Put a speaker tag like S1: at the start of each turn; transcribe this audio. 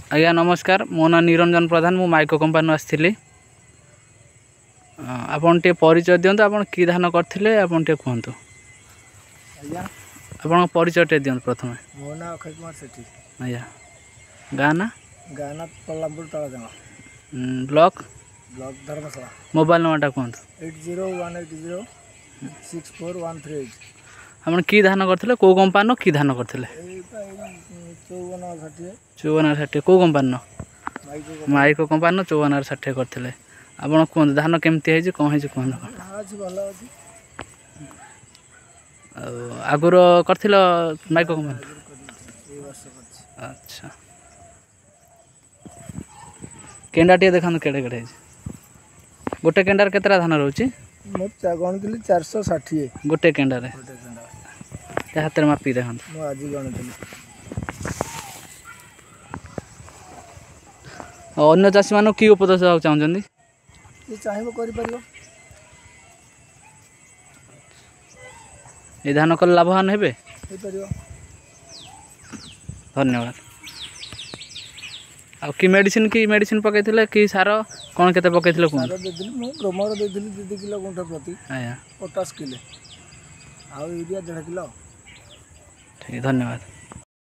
S1: आज्ञा नमस्कार मो ना निरंजन प्रधान मु माइको कंपानी आसती आपन टे परिचय दिंतु आप कि धान करते आपन टे कहतु आप परिचय टे दिंतु प्रथम
S2: मो ना अक्षय कुमार सेठी
S1: आज्ञा गाना
S2: गाना पल्लापुर तलाजंगा
S1: ब्लॉक
S2: ब्लॉक धर्मशाला
S1: मोबाइल नंबर कहतु
S2: 8018064138
S1: आप कि धान करते कौ कंपानी कि धान करते 5460 कौ कंपानी माइको कंपानी 5460 करते आप कहते धान केमती है कौन है कहते आगुर कर माइको कंपानी अच्छा केंडा टे देखा केड़े केड़े गोटे केंडार केतरा धान रोचे
S2: गणिली 460
S1: गोटे केंडार हाथ में मापी देखा
S2: आज गणिली
S1: अन्य चाषी मान कि उपदेश देवाक चाहते
S2: चाहिए कर
S1: धान कल लाभवान हेबे धन्यवाद आ कि मेडिसिन पकई कि सार कौन केते पकई
S2: ग्रोमर दे 2 किलो गुंठा प्रति
S1: आया
S2: 50 किलो आ यूरिया 1.5 किलो
S1: ठीक धन्यवाद।